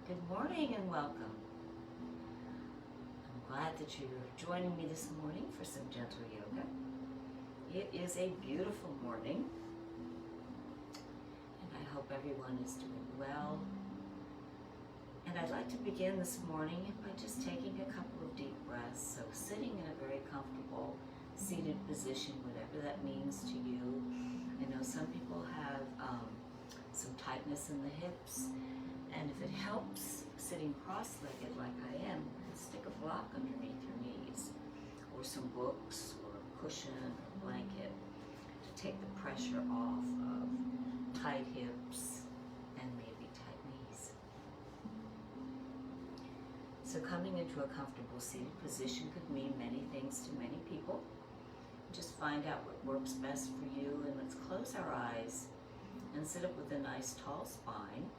Good morning and welcome. I'm glad that you're joining me this morning for some gentle yoga. It is a beautiful morning, and I hope everyone is doing well. And I'd like to begin this morning by just taking a couple of deep breaths. So sitting in a very comfortable seated position, whatever that means to you. I know some people have some tightness in the hips, and if it helps sitting cross-legged like I am, you can stick a block underneath your knees, or some books, or a cushion, or a blanket to take the pressure off of tight hips and maybe tight knees. So coming into a comfortable seated position could mean many things to many people. Just find out what works best for you, and let's close our eyes and sit up with a nice tall spine.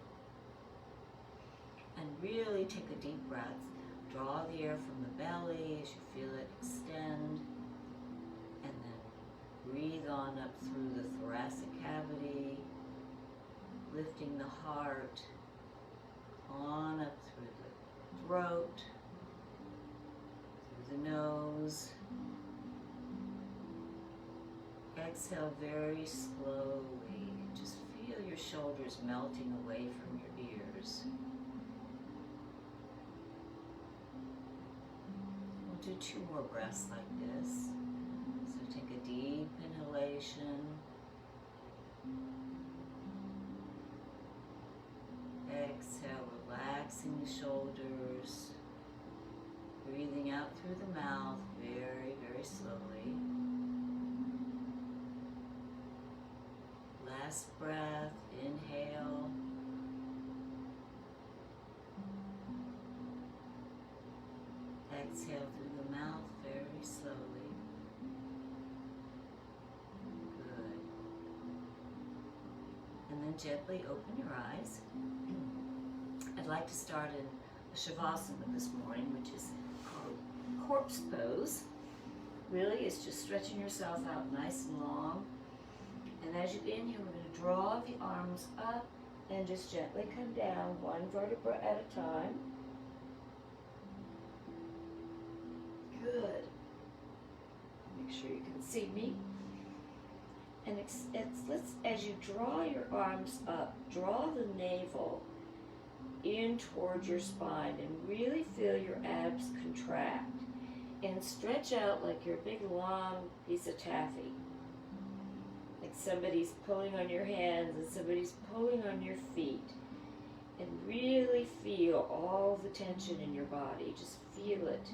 And really take a deep breath. Draw the air from the belly as you feel it extend. And then breathe on up through the thoracic cavity, lifting the heart, on up through the throat, through the nose. Exhale very slowly. Just feel your shoulders melting away from your ears. We'll do 2 more breaths like this. So take a deep inhalation. Exhale, relaxing the shoulders. Breathing out through the mouth very, very slowly. Last breath, inhale. Exhale through the mouth very slowly. Good. And then gently open your eyes. I'd like to start in a Shavasana this morning, which is called corpse pose. Really, it's just stretching yourself out nice and long. And as you inhale, we're going to draw the arms up and just gently come down, 1 vertebra at a time. Good. Make sure you can see me. And as you draw your arms up, draw the navel in towards your spine and really feel your abs contract. And stretch out like you're a big long piece of taffy. Like somebody's pulling on your hands and somebody's pulling on your feet. And really feel all the tension in your body. Just feel it.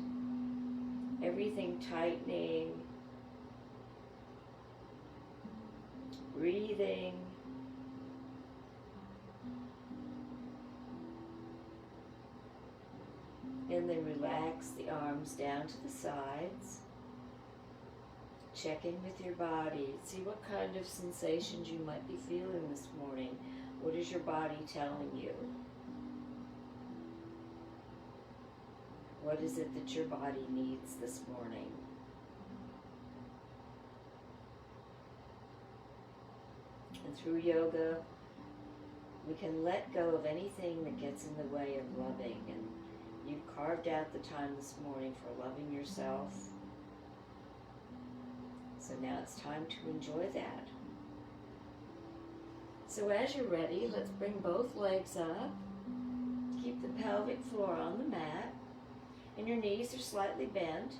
Everything tightening. Breathing. And then relax the arms down to the sides. Check in with your body. See what kind of sensations you might be feeling this morning. What is your body telling you? What is it that your body needs this morning? And through yoga, we can let go of anything that gets in the way of loving. And you've carved out the time this morning for loving yourself. So now it's time to enjoy that. So as you're ready, let's bring both legs up. Keep the pelvic floor on the mat. And your knees are slightly bent.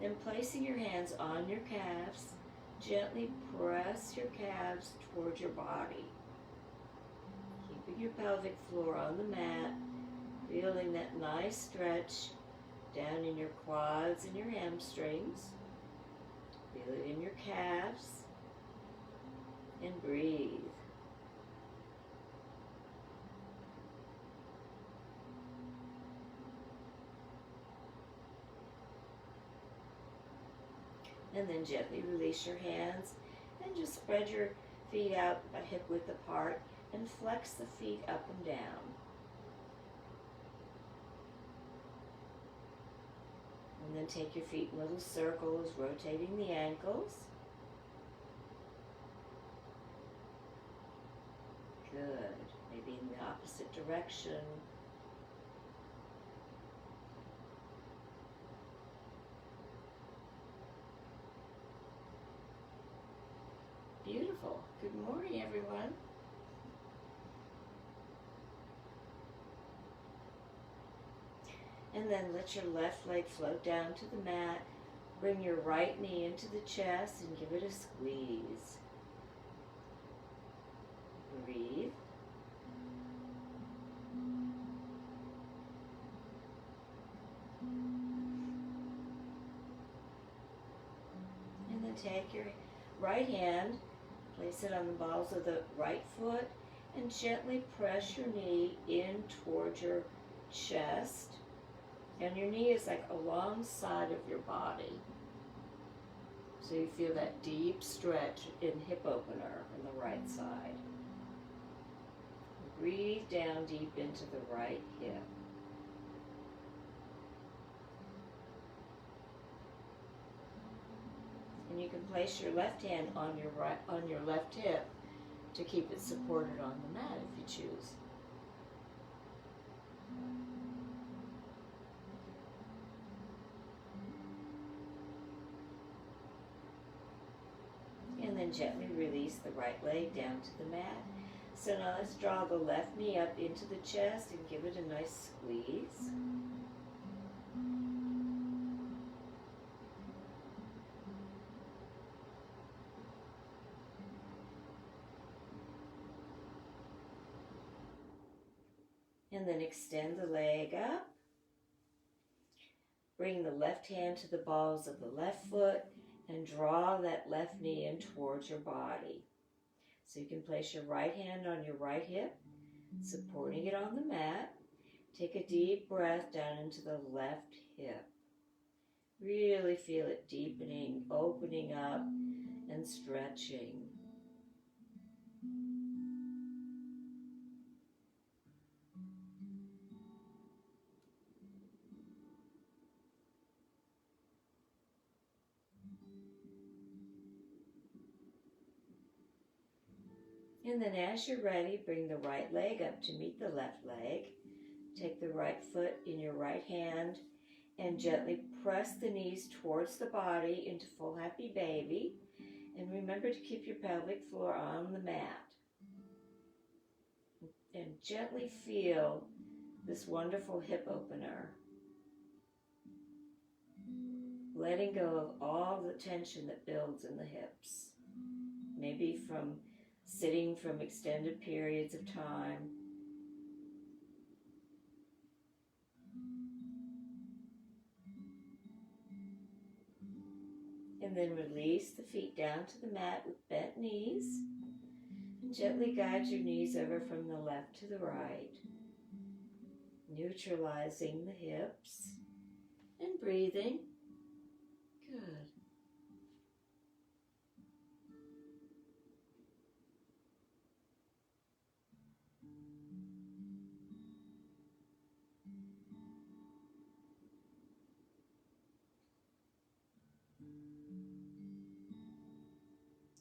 Then placing your hands on your calves, gently press your calves towards your body. Keeping your pelvic floor on the mat, feeling that nice stretch down in your quads and your hamstrings. Feel it in your calves. And breathe. And then gently release your hands and just spread your feet out a hip width apart and flex the feet up and down. And then take your feet in little circles, rotating the ankles. Good. Maybe in the opposite direction. Beautiful. Good morning, everyone. And then let your left leg float down to the mat. Bring your right knee into the chest and give it a squeeze. Breathe. And then take your right hand, place it on the balls of the right foot, and gently press your knee in towards your chest. And your knee is like alongside of your body. So you feel that deep stretch in hip opener in the right side. Breathe down deep into the right hip. And you can place your left hand on your left hip to keep it supported on the mat if you choose. And then gently release the right leg down to the mat. So now let's draw the left knee up into the chest and give it a nice squeeze. And then extend the leg up. Bring the left hand to the balls of the left foot and draw that left knee in towards your body. So you can place your right hand on your right hip, supporting it on the mat. Take a deep breath down into the left hip. Really feel it deepening, opening up, and stretching. And then as you're ready, bring the right leg up to meet the left leg. Take the right foot in your right hand and gently press the knees towards the body into full happy baby. And remember to keep your pelvic floor on the mat. And gently feel this wonderful hip opener. Letting go of all the tension that builds in the hips. Maybe from sitting from extended periods of time. And then release the feet down to the mat with bent knees. And gently guide your knees over from the left to the right. Neutralizing the hips. And breathing. Good.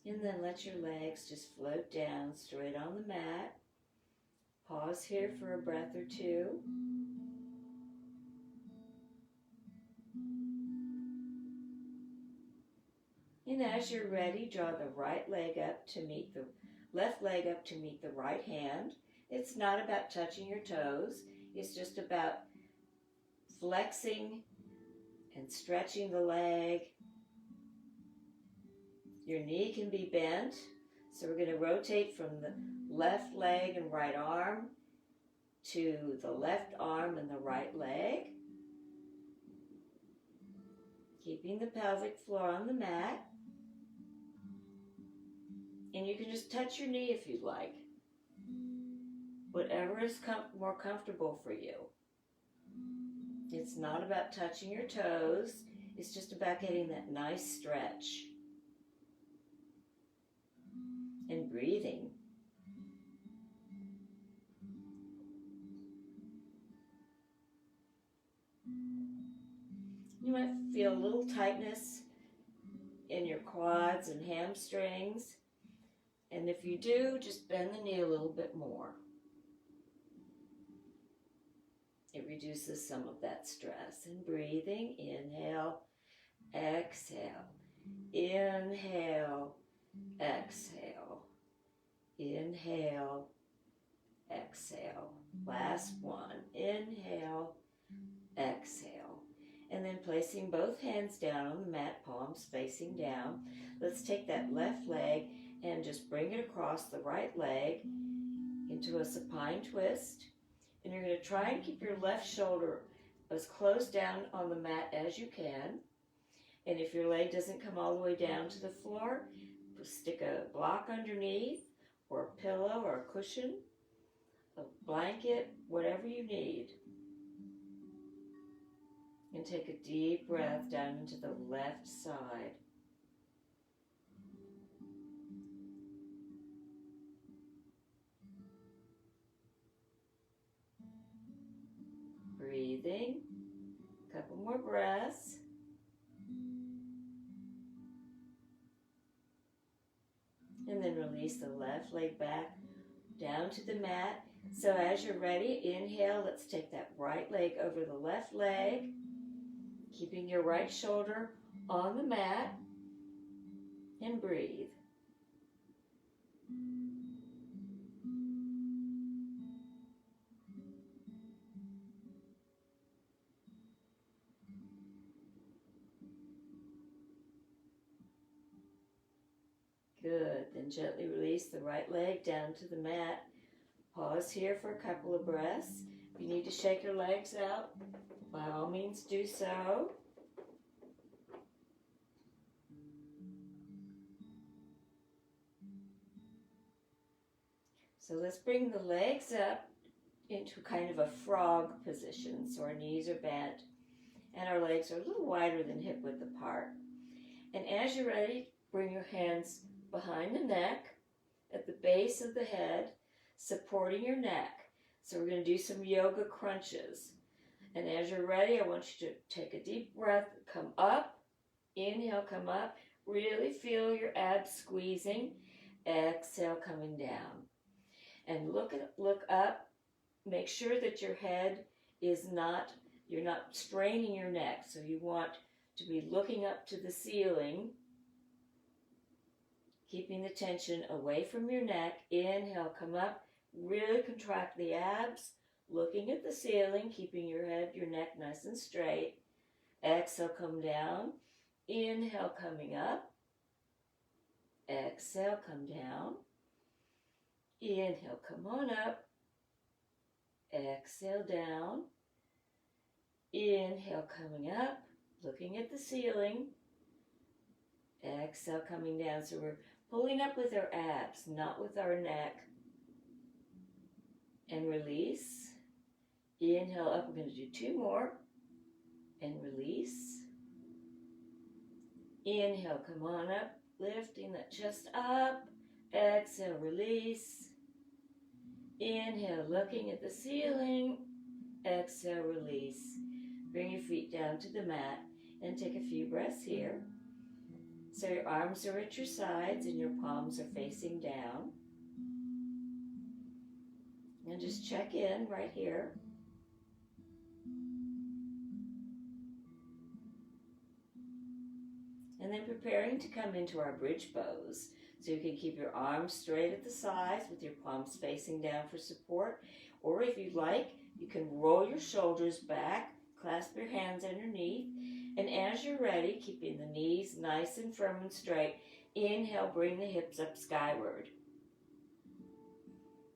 And then let your legs just float down straight on the mat. Pause here for a breath or two. And as you're ready, draw the right leg up to meet the left leg up to meet the right hand. It's not about touching your toes. It's just about flexing and stretching the leg. Your knee can be bent, so we're going to rotate from the left leg and right arm to the left arm and the right leg. Keeping the pelvic floor on the mat. And you can just touch your knee if you'd like. Whatever is more comfortable for you. It's not about touching your toes. It's just about getting that nice stretch. And breathing. You might feel a little tightness in your quads and hamstrings. And if you do, just bend the knee a little bit more. reduces some of that stress. And breathing, inhale, exhale, inhale, exhale, inhale, exhale. Last one, inhale, exhale. And then placing both hands down on the mat, palms facing down. Let's take that left leg and just bring it across the right leg into a supine twist. And you're going to try and keep your left shoulder as close down on the mat as you can. And if your leg doesn't come all the way down to the floor, stick a block underneath, or a pillow or a cushion, a blanket, whatever you need. And take a deep breath down into the left side. Breathing. A couple more breaths. And then release the left leg back down to the mat. So as you're ready, inhale. Let's take that right leg over the left leg, keeping your right shoulder on the mat, and breathe. Good. Then gently release the right leg down to the mat. Pause here for a couple of breaths. If you need to shake your legs out, by all means do so. So let's bring the legs up into kind of a frog position. So our knees are bent and our legs are a little wider than hip width apart. And as you're ready, bring your hands behind the neck, at the base of the head, supporting your neck. So we're going to do some yoga crunches. And as you're ready, I want you to take a deep breath, come up, inhale, come up, really feel your abs squeezing, exhale, coming down. And look up, make sure that your head is not, you're not straining your neck. So you want to be looking up to the ceiling, keeping the tension away from your neck. Inhale, come up, really contract the abs, looking at the ceiling, keeping your head, your neck nice and straight. Exhale, come down. Inhale, coming up. Exhale, come down. Inhale, come on up. Exhale, down. Inhale, coming up, looking at the ceiling. Exhale, coming down. So we're pulling up with our abs, not with our neck. And release. Inhale up. We're going to do two more. And release. Inhale, come on up, lifting that chest up. Exhale, release. Inhale, looking at the ceiling. Exhale, release. Bring your feet down to the mat and take a few breaths here. So your arms are at your sides and your palms are facing down. And just check in right here. And then preparing to come into our bridge pose. So you can keep your arms straight at the sides with your palms facing down for support. Or if you like, you can roll your shoulders back, clasp your hands underneath. And as you're ready, keeping the knees nice and firm and straight, inhale, bring the hips up skyward.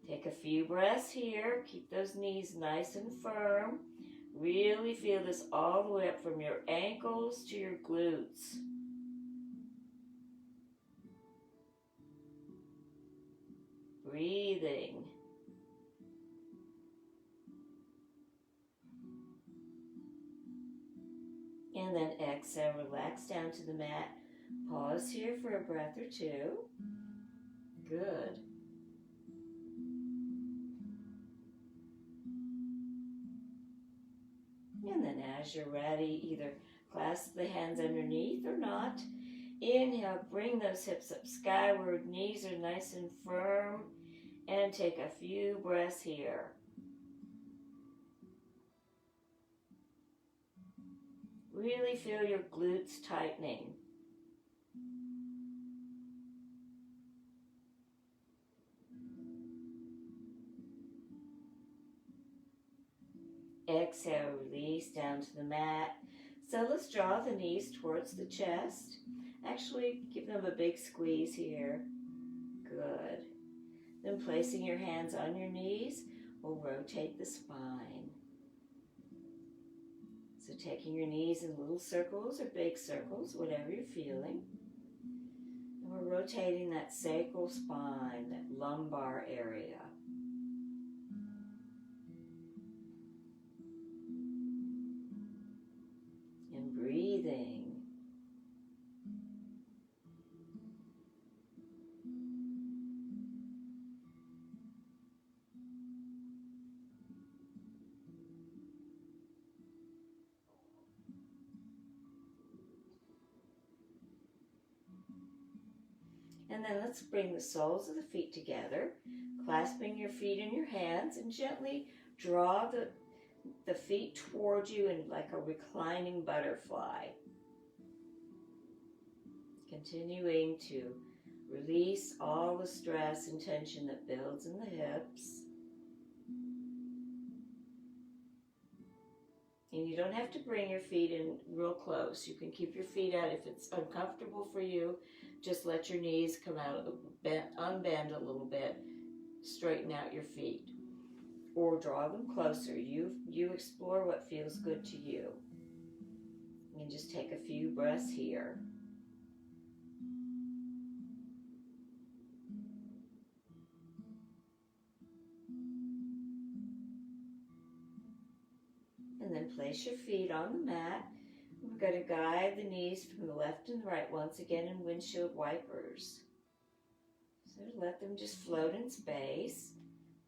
Take a few breaths here. Keep those knees nice and firm. Really feel this all the way up from your ankles to your glutes. Breathing. And then exhale, relax down to the mat. Pause here for a breath or two. Good. And then as you're ready, either clasp the hands underneath or not. Inhale, bring those hips up skyward. Knees are nice and firm. And take a few breaths here. Really feel your glutes tightening. Exhale, release down to the mat. So let's draw the knees towards the chest. Actually, give them a big squeeze here. Good. Then placing your hands on your knees, we'll rotate the spine. So taking your knees in little circles or big circles, whatever you're feeling. And we're rotating that sacral spine, that lumbar area. And breathing. And then let's bring the soles of the feet together, clasping your feet in your hands, and gently draw the feet toward you in like a reclining butterfly. Continuing to release all the stress and tension that builds in the hips. And you don't have to bring your feet in real close. You can keep your feet out. If it's uncomfortable for you, just let your knees come out, unbend a little bit, straighten out your feet. Or draw them closer. You explore what feels good to you. And just take a few breaths here. And then place your feet on the mat. We're going to guide the knees from the left and the right once again in windshield wipers. So let them just float in space.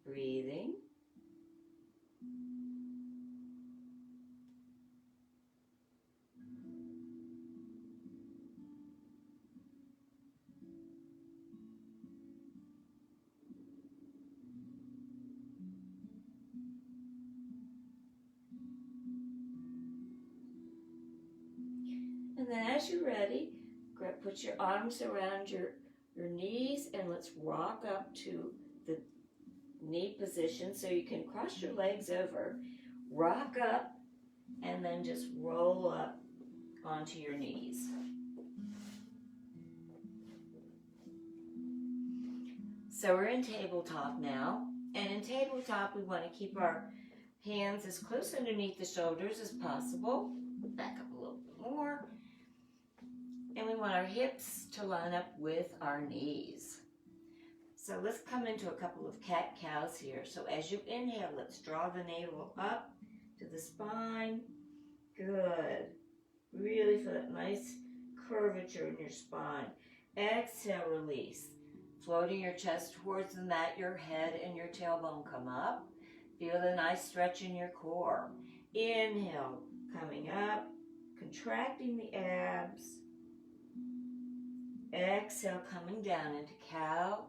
Breathing. And then as you're ready, put your arms around your knees and let's rock up to the knee position so you can cross your legs over, rock up, and then just roll up onto your knees. So we're in tabletop now, and in tabletop we want to keep our hands as close underneath the shoulders as possible. Back up a little bit more. And we want our hips to line up with our knees. So let's come into a couple of cat-cows here. So as you inhale, let's draw the navel up to the spine. Good. Really feel that nice curvature in your spine. Exhale, release. Floating your chest towards the mat, your head and your tailbone come up. Feel the nice stretch in your core. Inhale, coming up, contracting the abs. Exhale, coming down into cow.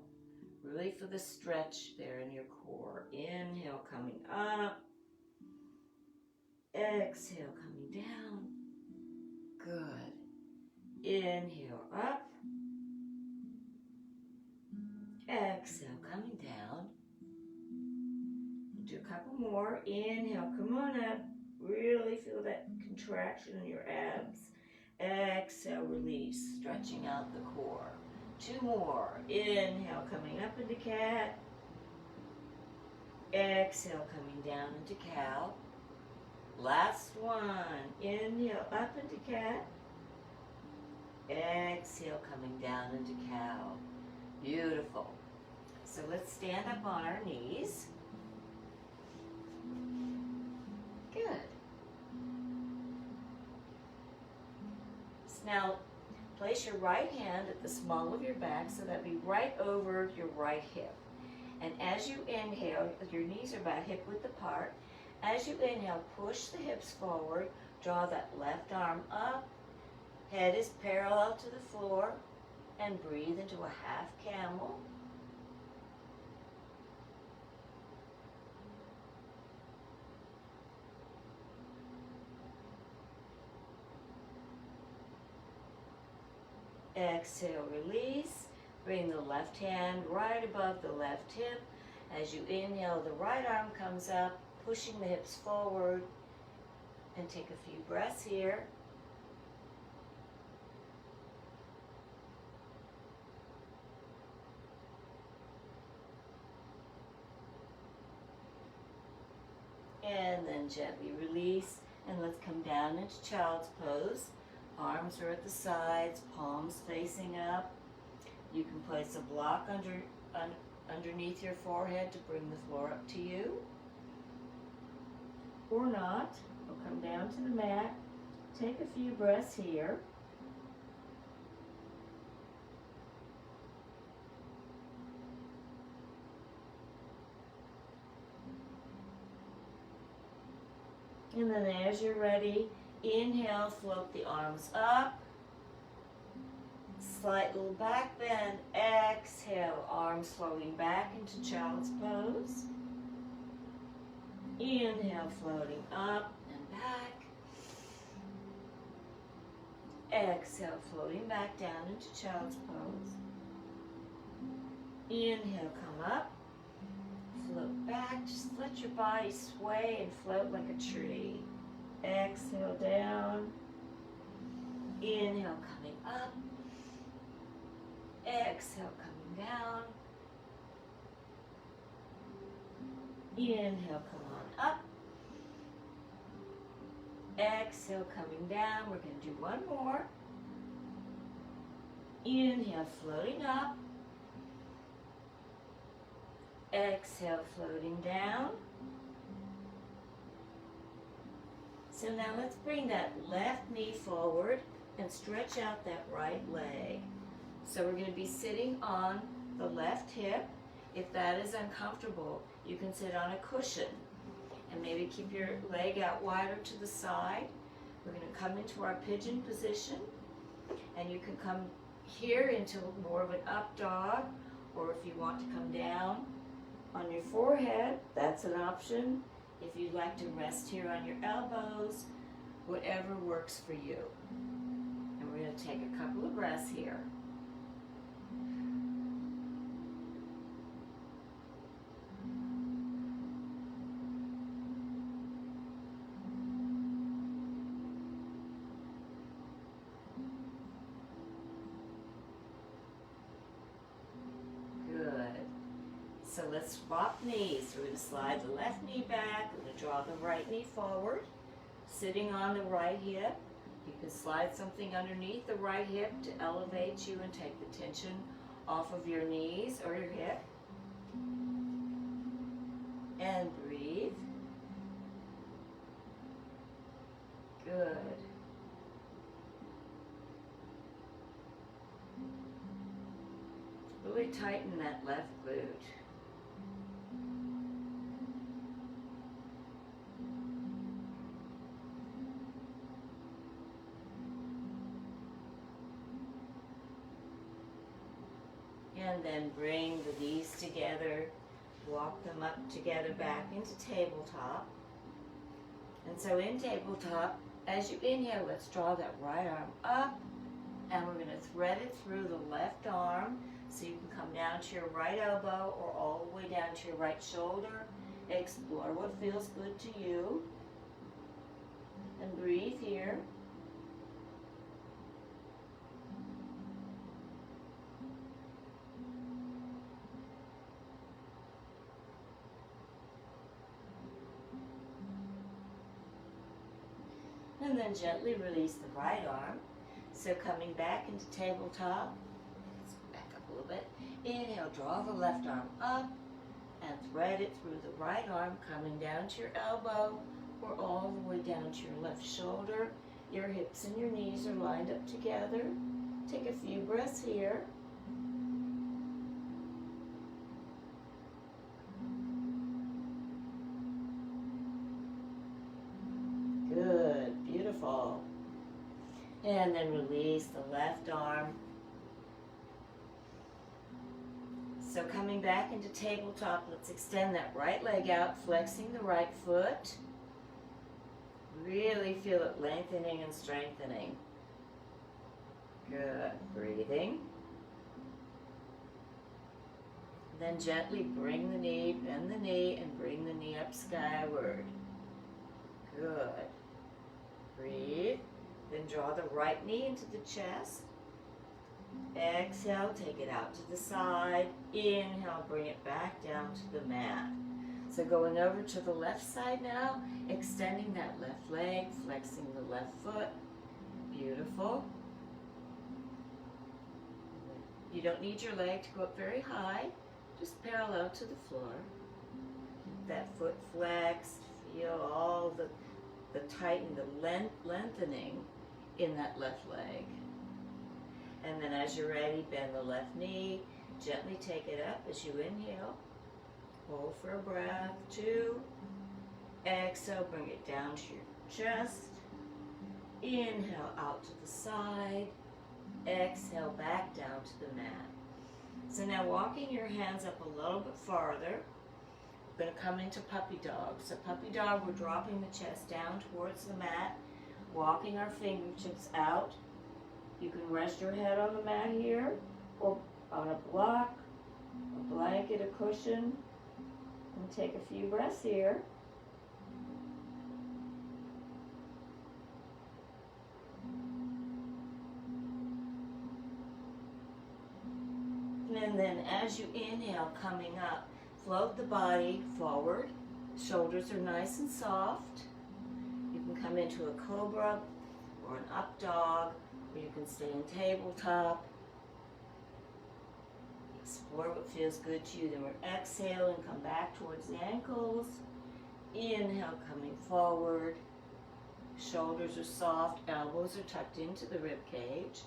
Really feel the stretch there in your core. Inhale, coming up. Exhale, coming down. Good. Inhale, up. Exhale, coming down. Do a couple more. Inhale, come on up. Really feel that contraction in your abs. Exhale, release, stretching out the core. Two more. Inhale, coming up into cat. Exhale, coming down into cow. Last one. Inhale, up into cat. Exhale, coming down into cow. Beautiful. So let's stand up on our knees. Good. Now, place your right hand at the small of your back so that be right over your right hip. And as you inhale, your knees are about hip width apart. As you inhale, push the hips forward, draw that left arm up, head is parallel to the floor, and breathe into a half camel. Exhale, release. Bring the left hand right above the left hip. As you inhale, the right arm comes up, pushing the hips forward. And take a few breaths here. And then gently release. And let's come down into child's pose. Arms are at the sides, palms facing up. You can place a block underneath your forehead to bring the floor up to you. Or not. We'll come down to the mat. Take a few breaths here. And then as you're ready, inhale, float the arms up. Slight little back bend. Exhale, arms floating back into child's pose. Inhale, floating up and back. Exhale, floating back down into child's pose. Inhale, come up. Float back. Just let your body sway and float like a tree. Exhale, down. Inhale, coming up. Exhale, coming down. Inhale, come on up. Exhale, coming down. We're going to do one more. Inhale, floating up. Exhale, floating down. So now let's bring that left knee forward and stretch out that right leg. So we're going to be sitting on the left hip. If that is uncomfortable, you can sit on a cushion and maybe keep your leg out wider to the side. We're going to come into our pigeon position, and you can come here into more of an up dog, or if you want to come down on your forehead, that's an option. If you'd like to rest here on your elbows, whatever works for you. And we're going to take a couple of breaths here. So let's swap knees. We're going to slide the left knee back. We're going to draw the right knee forward, sitting on the right hip. You can slide something underneath the right hip to elevate you and take the tension off of your knees or your hip. And breathe. Good. Really tighten that left glute. And then bring the knees together, walk them up together back into tabletop. And so in tabletop, as you inhale, let's draw that right arm up, and we're going to thread it through the left arm so you can come down to your right elbow or all the way down to your right shoulder. Explore what feels good to you. And breathe here. And then gently release the right arm. So coming back into tabletop, let's back up a little bit. Inhale, draw the left arm up and thread it through the right arm, coming down to your elbow or all the way down to your left shoulder. Your hips and your knees are lined up together. Take a few breaths here. Good, beautiful. And then release the left arm. So coming back into tabletop, let's extend that right leg out, flexing the right foot. Really feel it lengthening and strengthening. Good. Breathing. Then gently bring the knee, bend the knee, and bring the knee up skyward. Good. Breathe. Then draw the right knee into the chest. Exhale, take it out to the side. Inhale, bring it back down to the mat. So going over to the left side now, extending that left leg, flexing the left foot. Beautiful. You don't need your leg to go up very high, just parallel to the floor. Keep that foot flexed. Feel all the tightening, the lengthening in that left leg. And then as you're ready, bend the left knee. Gently take it up as you inhale. Hold for a breath. 2. Exhale, bring it down to your chest. Inhale out to the side. Exhale back down to the mat. So now walking your hands up a little bit farther. We're going to come into puppy dog. So puppy dog, we're dropping the chest down towards the mat, walking our fingertips out. You can rest your head on the mat here, or on a block, a blanket, a cushion, and take a few breaths here. And then as you inhale, coming up, float the body forward. Shoulders are nice and soft. You can come into a cobra or an up dog, or you can stay in tabletop. Explore what feels good to you. Then we're exhale and come back towards the ankles. Inhale, coming forward. Shoulders are soft, elbows are tucked into the rib cage.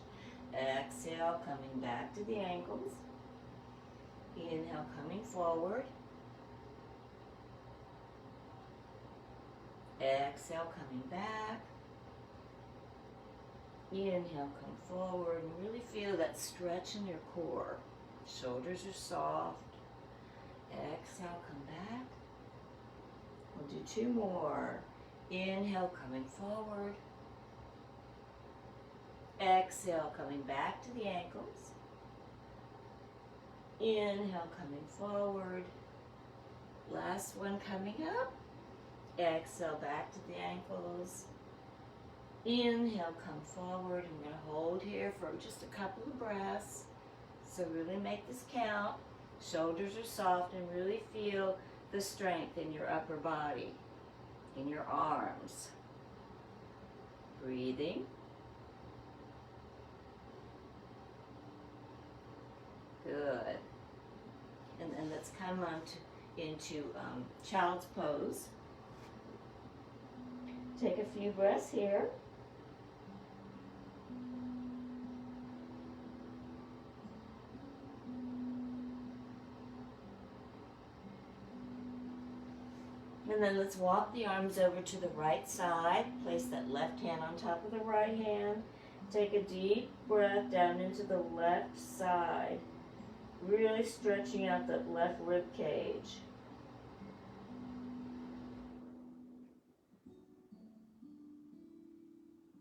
Exhale, coming back to the ankles. Inhale, coming forward. Exhale, coming back. Inhale, come forward, and really feel that stretch in your core. Shoulders are soft. Exhale, come back. We'll do 2 more. Inhale, coming forward. Exhale, coming back to the ankles. Inhale, coming forward. Last one coming up. Exhale, back to the ankles. Inhale, come forward. I'm going to hold here for just a couple of breaths. So really make this count. Shoulders are soft and really feel the strength in your upper body, in your arms. Breathing. Good. And then let's come on into child's pose. Take a few breaths here. And then let's walk the arms over to the right side. Place that left hand on top of the right hand. Take a deep breath down into the left side. Really stretching out that left rib cage.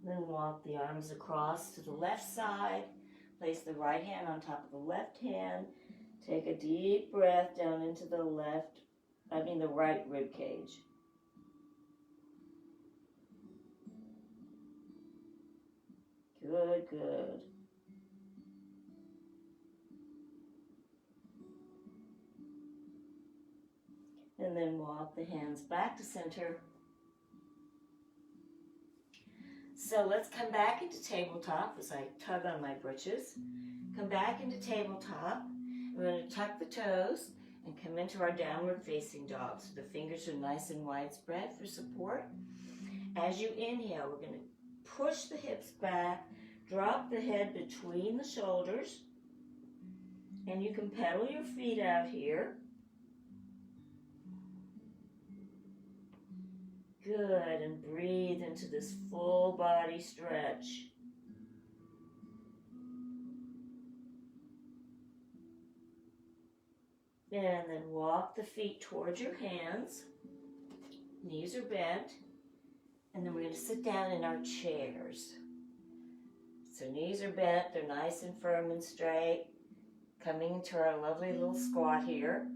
Then walk the arms across to the left side. Place the right hand on top of the left hand. Take a deep breath down into the right rib cage. Good, good. And then walk the hands back to center. So let's come back into tabletop as I tug on my britches. Come back into tabletop. We're going to tuck the toes and come into our downward facing dog. So the fingers are nice and widespread for support. As you inhale, we're going to push the hips back, drop the head between the shoulders, and you can pedal your feet out here. Good, and breathe into this full body stretch. And then walk the feet towards your hands. Knees are bent. And then we're going to sit down in our chairs. So knees are bent, they're nice and firm and straight. Coming into our lovely little squat here.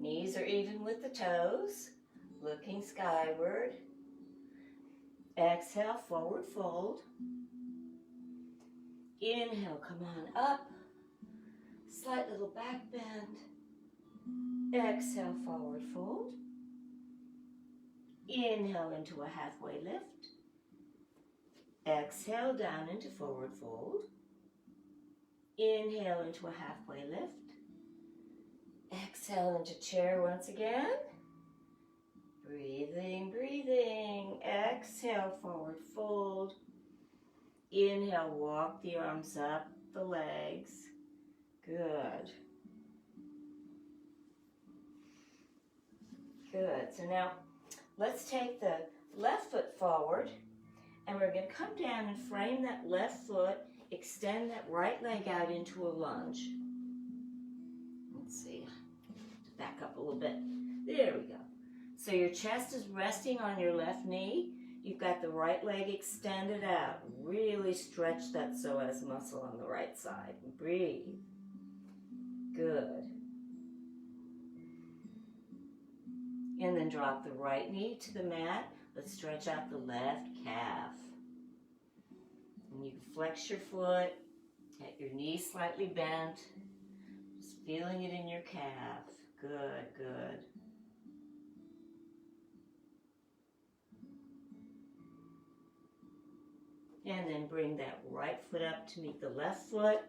Knees are even with the toes, looking skyward. Exhale, forward fold. Inhale, come on up. Slight little back bend. Exhale, forward fold. Inhale into a halfway lift. Exhale, down into forward fold. Inhale into a halfway lift. Exhale into chair once again. Breathing, breathing. Exhale, forward fold. Inhale, walk the arms up, the legs. Good. Good. So now let's take the left foot forward and we're going to come down and frame that left foot, extend that right leg out into a lunge. Let's see, back up a little bit. There we go. So your chest is resting on your left knee. You've got the right leg extended out. Really stretch that psoas muscle on the right side. Breathe. Good. And then drop the right knee to the mat. Let's stretch out the left calf. And you can flex your foot, get your knee slightly bent. Just feeling it in your calf. Good, good. And then bring that right foot up to meet the left foot.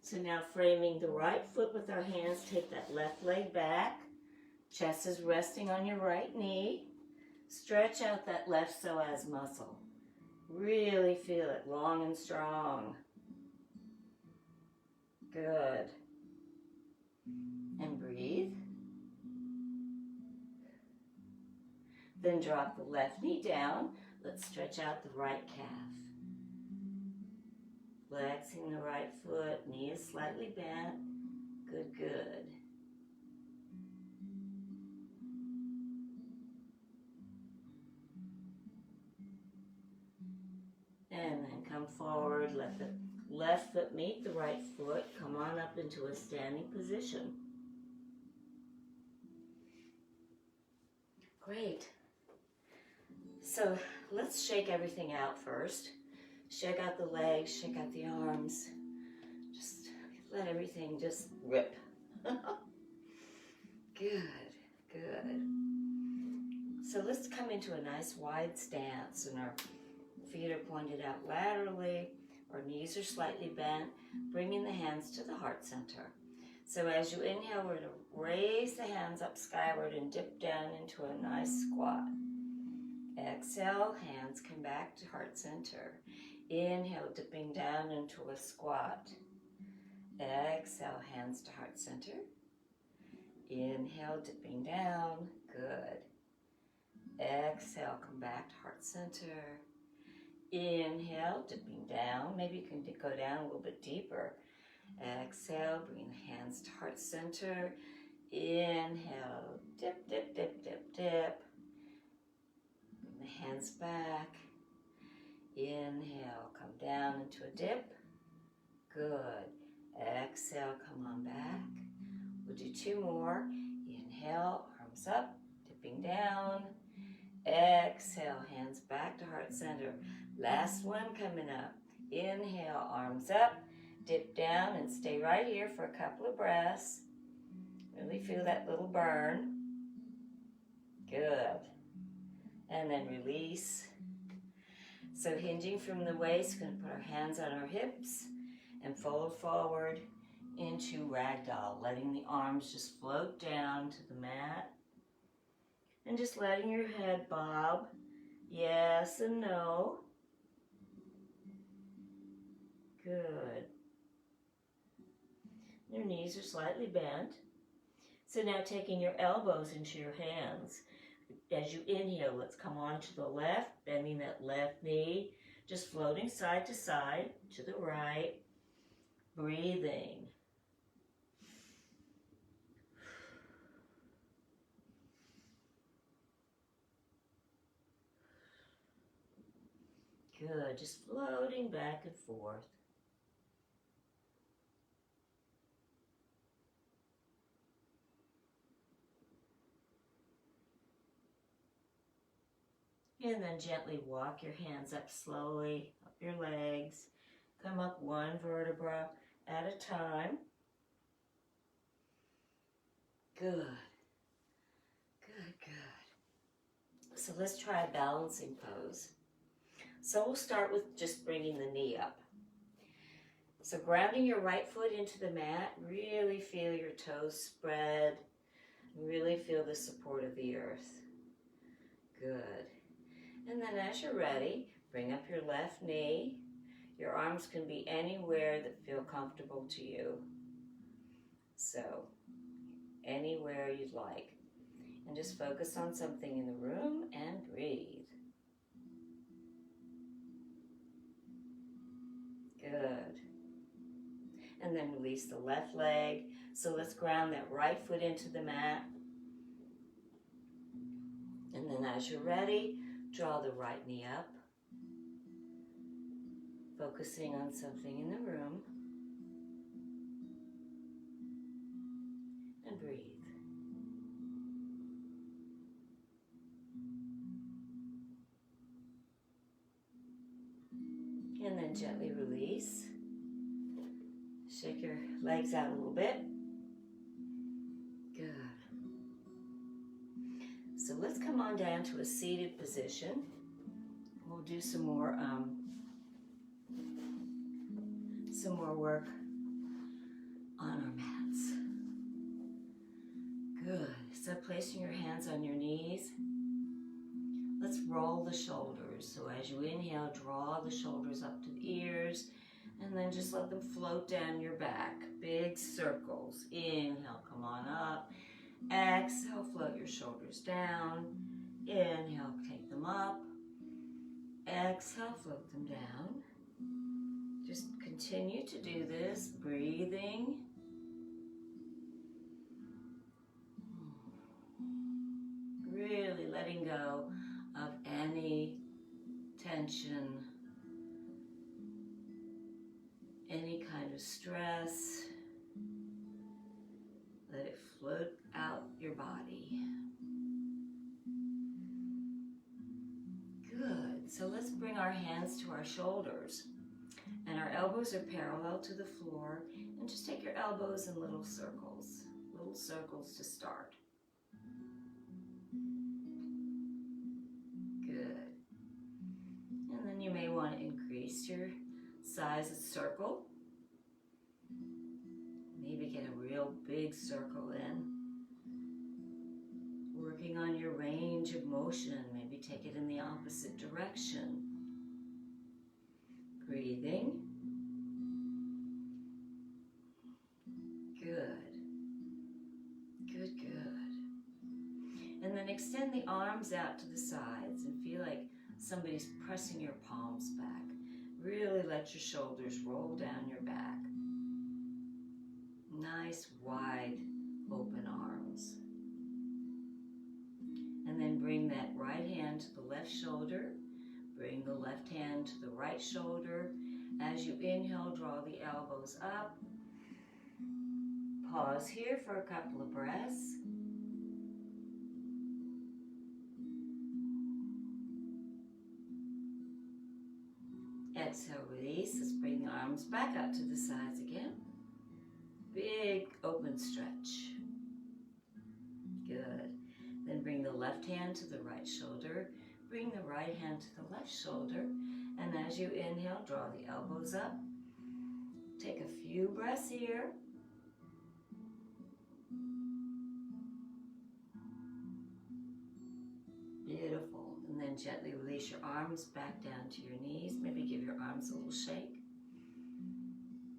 So now framing the right foot with our hands, take that left leg back. Chest is resting on your right knee. Stretch out that left psoas muscle. Really feel it long and strong. Good. And breathe. Then drop the left knee down. Let's stretch out the right calf. Flexing the right foot, knee is slightly bent. Good, good. And then come forward, let the left foot meet the right foot. Come on up into a standing position. Great. So let's shake everything out first. Shake out the legs, shake out the arms. Just let everything just rip. Good, good. So let's come into a nice wide stance and our feet are pointed out laterally. Our knees are slightly bent, bringing the hands to the heart center. So as you inhale, we're going to raise the hands up skyward and dip down into a nice squat. Exhale, hands come back to heart center. Inhale, dipping down into a squat. Exhale, hands to heart center. Inhale, dipping down. Good. Exhale, come back to heart center. Inhale, dipping down. Maybe you can go down a little bit deeper. Exhale, bring the hands to heart center. Inhale, dip, dip, dip, dip, dip. Bring the hands back. Inhale, come down into a dip. Good. Exhale, come on back. We'll do two more. Inhale, arms up, dipping down. Exhale, hands back to heart center. Last one coming up. Inhale, arms up, dip down and stay right here for a couple of breaths. Really feel that little burn. Good. And then release. So hinging from the waist, going to put our hands on our hips and fold forward into ragdoll, letting the arms just float down to the mat and just letting your head bob, yes and no. Good. Your knees are slightly bent. So now taking your elbows into your hands. As you inhale, let's come on to the left, bending that left knee, just floating side to side, to the right, breathing. Good, just floating back and forth. And then gently walk your hands up slowly, up your legs. Come up one vertebra at a time. Good. Good, good. So let's try a balancing pose. So we'll start with just bringing the knee up. So grounding your right foot into the mat, really feel your toes spread. Really feel the support of the earth. Good. And then as you're ready, bring up your left knee. Your arms can be anywhere that feel comfortable to you. So, anywhere you'd like. And just focus on something in the room and breathe. Good. And then release the left leg. So let's ground that right foot into the mat. And then as you're ready, draw the right knee up. Focusing on something in the room. And breathe. And then gently release. Shake your legs out a little bit. Good. So let's come on down to a seated position. We'll do some more work on our mats. Good. So placing your hands on your knees. Let's roll the shoulders. So as you inhale, draw the shoulders up to the ears, and then just let them float down your back. Big circles. Inhale, come on up. Exhale, float your shoulders down. Inhale, take them up. Exhale, float them down. Just continue to do this, breathing. Really letting go of any tension, any kind of stress. Let it float out your body. Good. So let's bring our hands to our shoulders. And our elbows are parallel to the floor. And just take your elbows in little circles to start. Good. And then you may want to increase your size of circle. Maybe get a real big circle in. Working on your range of motion. Maybe take it in the opposite direction. Breathing. Good. Good, good. And then extend the arms out to the sides and feel like somebody's pressing your palms back. Really let your shoulders roll down your back. Nice, wide, open arms. And then bring that right hand to the left shoulder. Bring the left hand to the right shoulder. As you inhale, draw the elbows up. Pause here for a couple of breaths. Exhale, release. Let's bring the arms back out to the sides again. Big open stretch. Good. Then bring the left hand to the right shoulder. Bring the right hand to the left shoulder. And as you inhale, draw the elbows up. Take a few breaths here. Beautiful. And then gently release your arms back down to your knees. Maybe give your arms a little shake.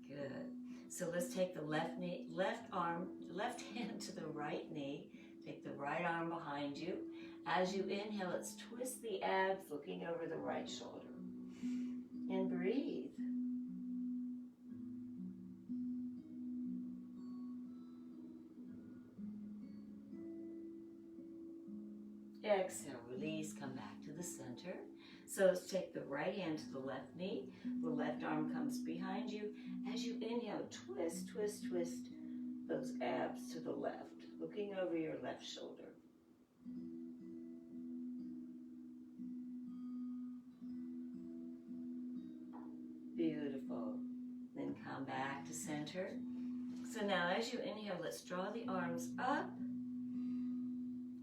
Good. So let's take the left hand to the right knee. Take the right arm behind you. As you inhale, let's twist the abs, looking over the right shoulder. And breathe. Exhale, release, come back to the center. So let's take the right hand to the left knee. The left arm comes behind you. As you inhale, twist, twist, twist those abs to the left, looking over your left shoulder. Beautiful. Then come back to center. So now as you inhale, let's draw the arms up.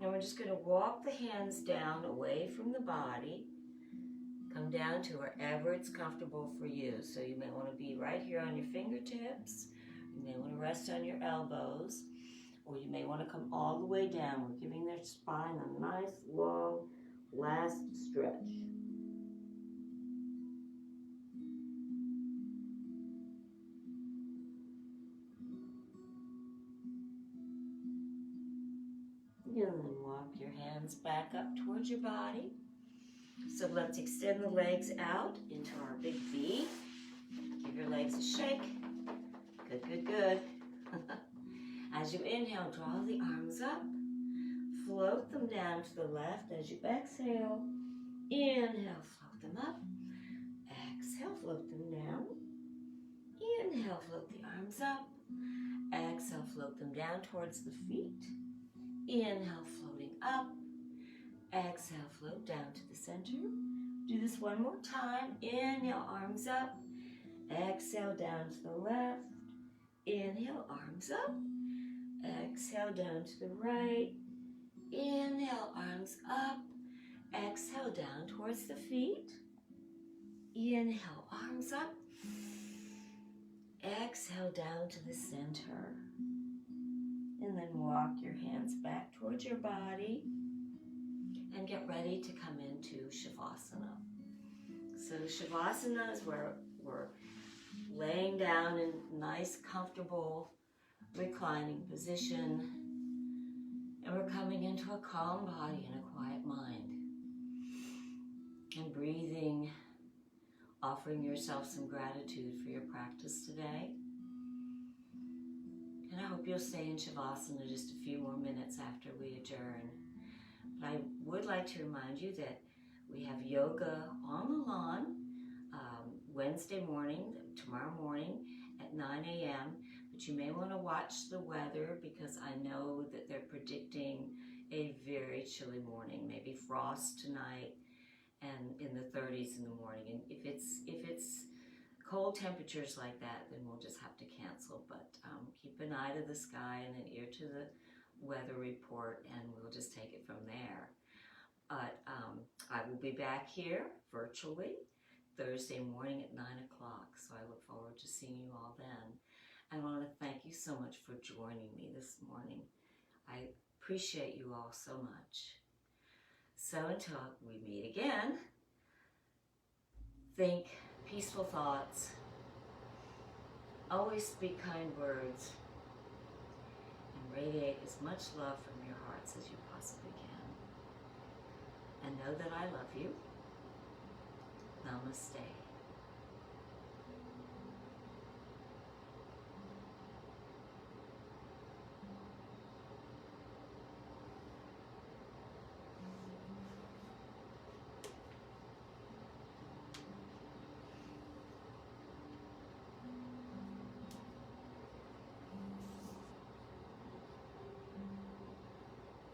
And we're just going to walk the hands down away from the body. Come down to wherever it's comfortable for you. So you may want to be right here on your fingertips. You may want to rest on your elbows. Or you may want to come all the way down. We're giving their spine a nice, long, last stretch. And then walk your hands back up towards your body. So let's extend the legs out into our big V. Give your legs a shake. Good, good, good. As you inhale, draw the arms up. Float them down to the left as you exhale. Inhale, float them up. Exhale, float them down. Inhale, float the arms up. Exhale, float them down towards the feet. Inhale, floating up. Exhale, float down to the center. Do this one more time. Inhale, arms up. Exhale, down to the left. Inhale, arms up. Exhale, down to the right. Inhale, arms up. Exhale, down towards the feet. Inhale, arms up. Exhale, down to the center. And then walk your hands back towards your body. And get ready to come into Shavasana. So Shavasana is where we're laying down in nice, comfortable, reclining position. And we're coming into a calm body and a quiet mind. And breathing, offering yourself some gratitude for your practice today. And I hope you'll stay in Shavasana just a few more minutes after we adjourn. But I would like to remind you that we have yoga on the lawn Wednesday morning, tomorrow morning at 9 a.m. But you may want to watch the weather because I know that they're predicting a very chilly morning, maybe frost tonight and in the 30s in the morning. And if it's cold temperatures like that, then we'll just have to cancel. But keep an eye to the sky and an ear to the weather report, and we'll just take it from there. But I will be back here virtually Thursday morning at 9 o'clock, so I look forward to seeing you all then. I want to thank you so much for joining me this morning. I appreciate you all so much. So until we meet again, think peaceful thoughts, always speak kind words, and radiate as much love from your hearts as you possibly can. And know that I love you. Namaste.